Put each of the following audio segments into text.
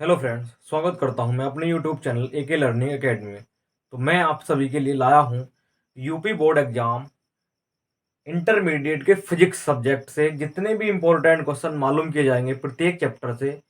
Hello friends, स्वागत करता हूं मैं अपने YouTube channel AK learning academy में। तो मैं आप सभी के लिए लाया हूं यूपी बोर्ड एग्जाम इंटरमीडिएट के फिजिक्स सब्जेक्ट से जितने भी इंपॉर्टेंट क्वेश्चन मालूम किए जाएंगे प्रत्येक चैप्टर से,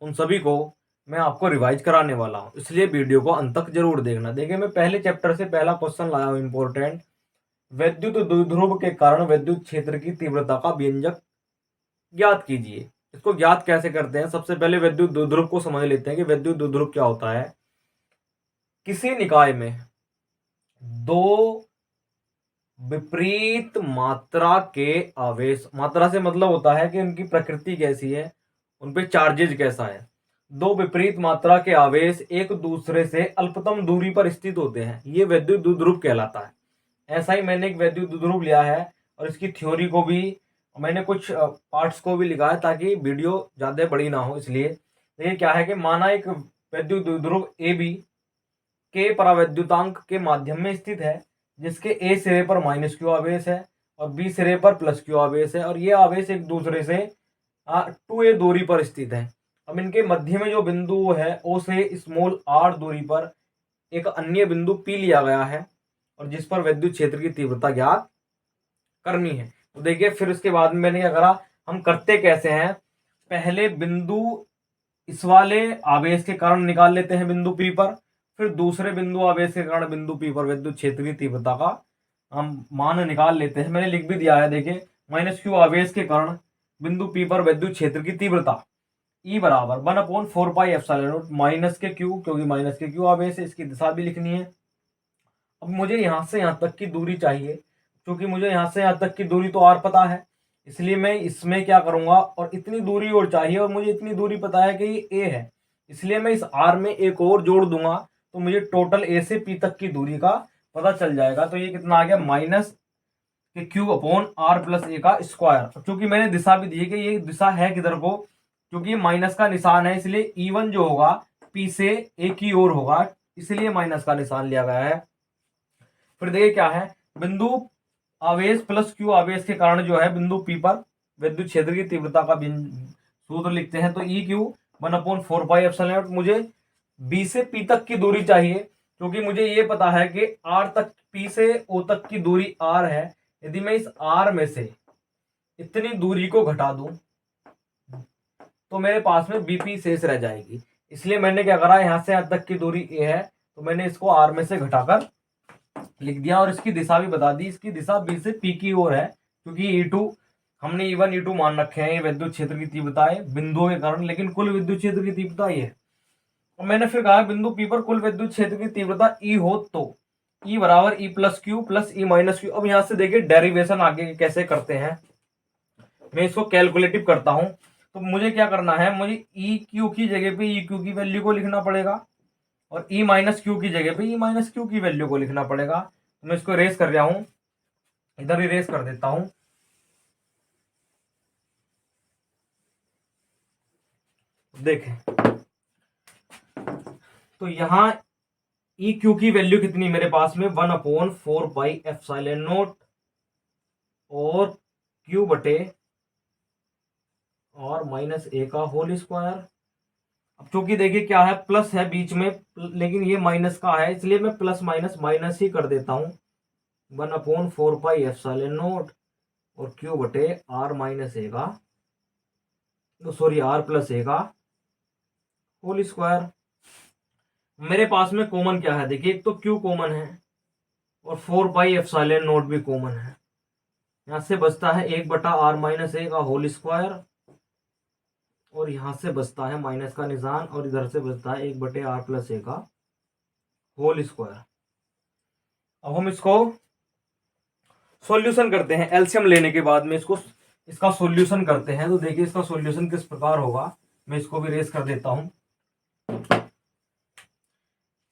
उन सभी को मैं आपको रिवाइज कराने वाला हूं। इसलिए वीडियो को अंत तक जरूर देखना। देखिए, मैं पहले चैप्टर से पहला क्वेश्चन लाया हूँ इंपॉर्टेंट। विद्युत द्विध्रुव के कारण विद्युत क्षेत्र की तीव्रता का व्यंजक ज्ञात कीजिए। इसको ज्ञात कैसे करते हैं? सबसे पहले विद्युत द्विध्रुव को समझ लेते हैं कि विद्युत द्विध्रुव क्या होता है। किसी निकाय में दो विपरीत मात्रा के आवेश, मात्रा से मतलब होता है कि उनकी प्रकृति कैसी है, उन पे चार्जेज कैसा है। दो विपरीत मात्रा के आवेश एक दूसरे से अल्पतम दूरी पर स्थित होते हैं, ये विद्युत द्विध्रुव कहलाता है। ऐसा ही मैंने एक वैद्युत द्विध्रुव लिया है और इसकी थ्योरी को भी मैंने कुछ पार्ट्स को भी लिखा है ताकि वीडियो ज़्यादा बड़ी ना हो। इसलिए देखिए क्या है कि माना एक वैद्युत द्विध्रुव ए बी के परावैद्युतांक के माध्यम में स्थित है, जिसके ए सिरे पर माइनस क्यू आवेश है और बी सिरे पर प्लस क्यू आवेश है, और ये आवेश एक दूसरे से 2a दूरी पर स्थित है। अब इनके मध्य में जो बिंदु है ओ से स्मॉल r दूरी पर एक अन्य बिंदु P लिया गया है और जिस पर विद्युत क्षेत्र की तीव्रता ज्ञात करनी है। तो देखिए, फिर उसके बाद में मैंने क्या करा, हम करते कैसे हैं। पहले बिंदु इस वाले आवेश के कारण निकाल लेते हैं बिंदु P पर, फिर दूसरे बिंदु आवेश के कारण बिंदु P पर विद्युत क्षेत्र की तीव्रता का हम मान निकाल लेते हैं। मैंने लिख भी दिया है, देखिए माइनस क्यू आवेश के कारण बिंदु P पर विद्युत क्षेत्र की तीव्रता E बराबर 1/4πε0 माइनस के क्यू, क्योंकि माइनस के क्यू आवेश है, इसकी दिशा भी लिखनी है। अब मुझे यहां से यहां तक की दूरी चाहिए, क्योंकि मुझे यहां से यहां तक की दूरी तो आर पता है, इसलिए मैं इसमें क्या करूंगा, और इतनी दूरी और चाहिए और मुझे इतनी दूरी पता है कि ये ए है, इसलिए मैं इस आर में एक और जोड़ दूंगा तो मुझे टोटल ए से पी तक की दूरी का पता चल जाएगा। तो ये कितना आ गया, माइनस के Q upon are plus A का स्क्वायर। क्योंकि मैंने दिशा भी दी है कि ये दिशा है किधर को, क्योंकि ये माइनस का निशान है, इसलिए E1 जो होगा पी से ए की ओर होगा, इसलिए माइनस का निशान लिया गया है। फिर देखिए क्या है, बिंदु आवेश प्लस क्यू आवेश के कारण जो है बिंदु पी पर विद्युत क्षेत्र की तीव्रता का सूत्र लिखते हैं। तो ई क्यू 1/4πε0। मुझे बी से पी तक की दूरी चाहिए, क्योंकि मुझे ये पता है कि आर तक, पी से ओ तक की दूरी आर है। यदि मैं इस आर में से इतनी दूरी को घटा दूं तो मेरे पास में बीपी शेष रह जाएगी। इसलिए मैंने क्या करा, यहां से यहां तक की दूरी ए है तो मैंने इसको आर में से घटाकर लिख दिया और इसकी दिशा भी बता दी। इसकी दिशा बी से पी की ओर है, क्योंकि E2 हमने E1 E2 मान रखे हैं, ये विद्युत क्षेत्र की तीव्रता है बिंदुओं के कारण, लेकिन कुल विद्युत क्षेत्र की तीव्रता ये है। और मैंने फिर कहा बिंदु P पर कुल विद्युत क्षेत्र की तीव्रता E हो तो E बराबर E plus Q plus E minus Q. अब यहां से देखिए डेरिवेशन आगे कैसे करते हैं, मैं इसको कैलकुलेटिव करता हूं। तो मुझे क्या करना है, मुझे ई क्यू की जगह पे ई क्यू की वैल्यू को लिखना पड़ेगा और ई माइनस क्यू की जगह पे ई माइनस क्यू की वैल्यू को लिखना पड़ेगा। तो मैं इसको इरेज कर रहा हूं, इधर इरेज कर देता हूं। देखें तो यहां ई क्यू की वैल्यू कितनी मेरे पास में, 1/4πε0 और क्यू बटे और माइनस ए का होल स्क्वायर। अब चूंकि देखिए क्या है, प्लस है बीच में, लेकिन ये माइनस का है, इसलिए मैं प्लस माइनस माइनस ही कर देता हूं। 1/4πε0 और क्यू बटे आर माइनस ए का, सॉरी आर प्लस ए का होल स्क्वायर। मेरे पास में कॉमन क्या है, देखिए एक तो क्यू कॉमन है और 4πε0 भी कॉमन है। यहां से बचता है 1/r माइनस ए का होल स्क्वायर और यहां से बचता है माइनस का निशान और इधर से बचता है 1/r प्लस ए का होल स्क्वायर। अब हम इसको सॉल्यूशन करते हैं, एलसीएम लेने के बाद में इसका सॉल्यूशन करते हैं। तो देखिए इसका सॉल्यूशन किस प्रकार होगा, मैं इसको भी रेस कर देता हूं।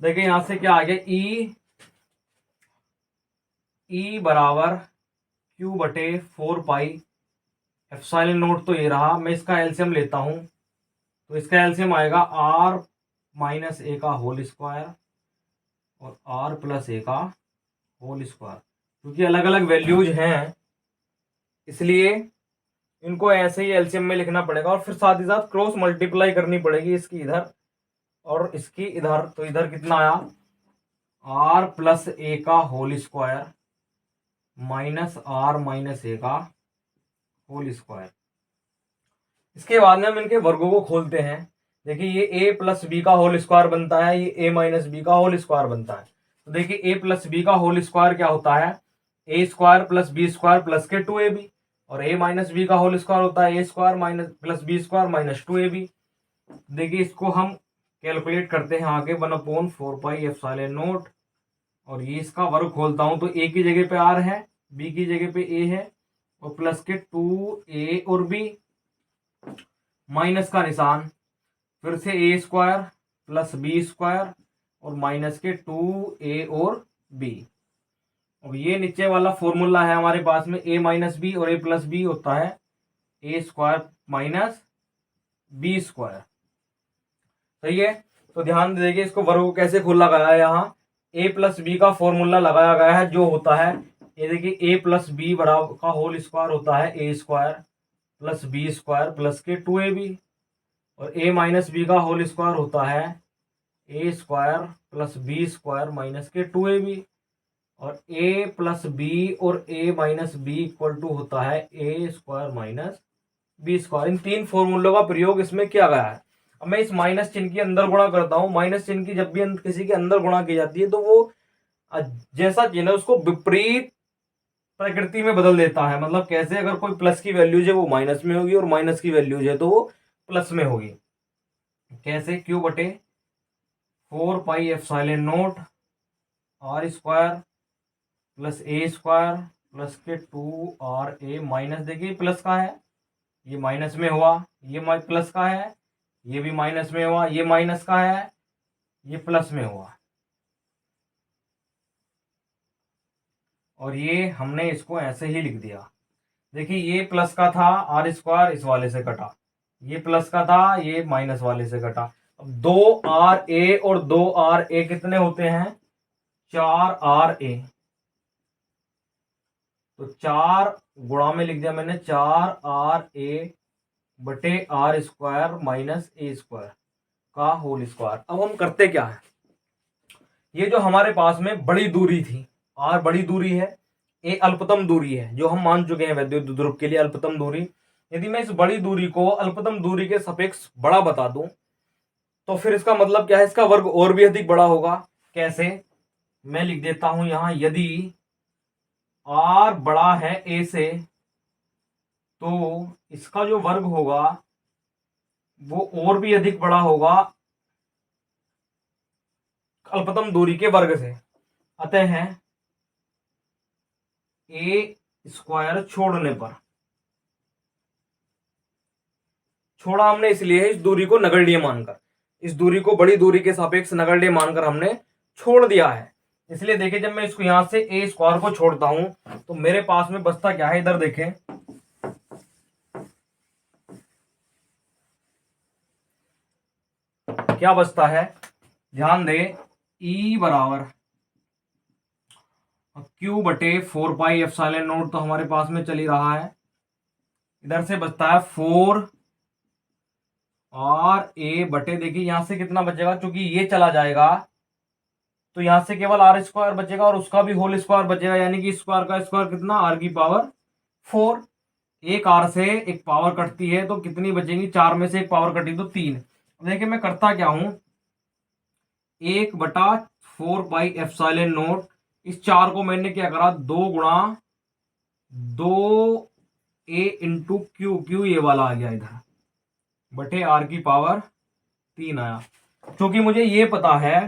देखिए यहां से क्या आ गया, ई बराबर क्यू बटे 4πε0 तो ये रहा। मैं इसका एलसीएम लेता हूं तो इसका एलसीएम आएगा आर माइनस ए का होल स्क्वायर और आर प्लस ए का होल स्क्वायर। क्योंकि अलग अलग वैल्यूज हैं इसलिए इनको ऐसे ही एलसीएम में लिखना पड़ेगा और फिर साथ ही साथ क्रॉस मल्टीप्लाई करनी पड़ेगी इसकी इधर और इसकी इधर, तो इधर कितना आया, आर प्लस ए का whole square minus R minus A का होल स्क्वायर। इसके बाद में हम इनके वर्गों को खोलते हैं। देखिए ये ए प्लस बी का होल स्क्वायर बनता है, ये ए माइनस बी का होल स्क्वायर बनता है। तो देखिए ए प्लस बी का होल स्क्वायर क्या होता है, A square plus B square plus के 2ab, और ए माइनस बी का होल स्क्वायर होता है A square minus plus B square minus 2ab। देखिए इसको हम कैलकुलेट करते हैं आगे, 1/4 पाई एप्सिलॉन नॉट, और ये इसका वर्ग खोलता हूं तो ए की जगह पे आर है, बी की जगह पे ए है, और प्लस के 2a और b, माइनस का निशान, फिर से ए स्क्वायर प्लस बी स्क्वायर और माइनस के 2a और b। अब ये नीचे वाला फॉर्मूला है हमारे पास में, a माइनस बी और a प्लस बी होता है A square minus B square. सही है। तो ध्यान दे देखिए इसको वर्ग को कैसे खोला गया है, यहाँ ए प्लस बी का फॉर्मूला लगाया गया है जो होता है, ये देखिए ए प्लस बी बराबर का होल स्क्वायर होता है A square plus B square plus के 2ab, और ए माइनस बी का होल स्क्वायर होता है A square plus B square minus के 2ab, और ए प्लस बी और A minus B equal to होता है A square minus B square. इन तीन फॉर्मूलों का प्रयोग इसमें किया गया है। अब मैं इस माइनस चिन्ह की अंदर गुणा करता हूं। माइनस चिन्ह की जब भी किसी के अंदर गुणा की जाती है तो वो जैसा चिन्ह है उसको विपरीत प्रकृति में बदल देता है। मतलब कैसे, अगर कोई प्लस की वैल्यूज है वो माइनस में होगी और माइनस की वैल्यूज है तो वो प्लस में होगी। कैसे, क्यू बटे 4 pi epsilon naught R square plus A square plus के 2ra माइनस, देखिए प्लस का है, ये माइनस में हुआ, ये प्लस का है, ये भी माइनस में हुआ, ये माइनस का है, ये प्लस में हुआ, और ये हमने इसको ऐसे ही लिख दिया। देखिए ये प्लस का था, आर स्क्वायर इस वाले से कटा, ये प्लस का था, ये माइनस वाले से कटा। अब 2ra और 2ra कितने होते हैं, 4ra, तो 4 गुणा में लिख दिया मैंने 4ra बटे R square minus A square का होल स्क्वायर। अब हम करते क्या है, ये जो हमारे पास में बड़ी दूरी थी, आर बड़ी दूरी है, ए अल्पतम दूरी है, जो हम मान चुके हैं वैद्युत ध्रुव के लिए अल्पतम दूरी। यदि मैं इस बड़ी दूरी को अल्पतम दूरी के सापेक्ष बड़ा बता दूं तो फिर इसका मतलब क्या है, इसका वर्ग और भी अधिक बड़ा होगा। कैसे, मैं लिख देता हूं यहां, यदि आर बड़ा है ए से तो इसका जो वर्ग होगा वो और भी अधिक बड़ा होगा अल्पतम दूरी के वर्ग से। अतः ए स्क्वायर छोड़ने पर, छोड़ा हमने इसलिए है इस दूरी को नगण्य मानकर, इस दूरी को बड़ी दूरी के सापेक्ष नगण्य मानकर हमने छोड़ दिया है। इसलिए देखिए जब मैं इसको यहां से ए स्क्वायर को छोड़ता हूं तो मेरे पास में बचता क्या है, इधर देखें, क्या बचता है, ध्यान दे, ई बराबर क्यू बटे 4 पाई एप्सिलॉन नॉट तो हमारे पास में चल ही रहा है, इधर से बचता है 4 आर ए बटे, देखिए यहां से कितना बचेगा, क्योंकि ये चला जाएगा तो यहां से केवल आर स्क्वायर बचेगा और उसका भी होल स्क्वायर बचेगा, यानी कि स्क्वायर का स्क्वायर कितना, आर की पावर 4। एक आर से एक पावर कटती है तो कितनी बचेगी, 4 में से एक पावर कटी तो 3। देखिए मैं करता क्या हूं, 1/4 पाई एप्सिलॉन नॉट, इस 4 को मैंने क्या करा, 2 गुणा 2a इंटू क्यू, क्यू ये वाला आ गया इधर, बटे आर की पावर 3 आया। क्योंकि मुझे ये पता है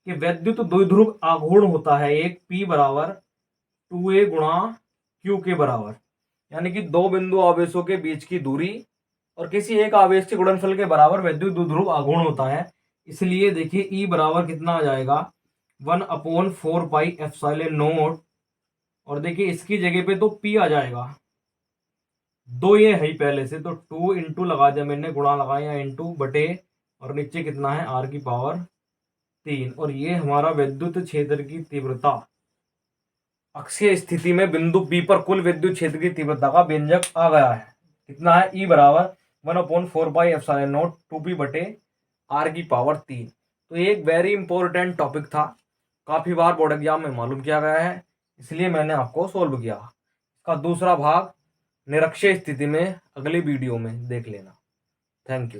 कि वैद्युत द्विध्रुव आघूर्ण होता है एक, P बराबर 2a गुणा Q के बराबर, यानी कि दो बिंदु आवेशों के बीच की दूरी और किसी एक आवेश के गुणनफल के बराबर वैद्युत द्विध्रुव आघूर्ण होता है। इसलिए देखिए E बराबर कितना आ जाएगा, 1/4 पाई एप्सिलॉन नॉट, और देखिए इसकी जगह पे तो P आ जाएगा, 2 ये है पहले से, तो 2 इंटू लगा दिया मैंने, गुणा लगाया इंटू बटे, और नीचे कितना है, आर की पावर 3, और ये हमारा विद्युत क्षेत्र की तीव्रता अक्षीय स्थिति में बिंदु P पर कुल विद्युत क्षेत्र की तीव्रता का व्यंजक आ गया है। कितना है, E बराबर 1/4 पाई एप्सिलॉन नॉट 2P बटे आर की पावर 3। तो ये एक वेरी इंपॉर्टेंट टॉपिक था, काफ़ी बार बोर्ड एग्जाम में मालूम किया गया है, इसलिए मैंने आपको सोल्व किया। इसका दूसरा भाग निरक्षीय स्थिति में अगली वीडियो में देख लेना। Thank you.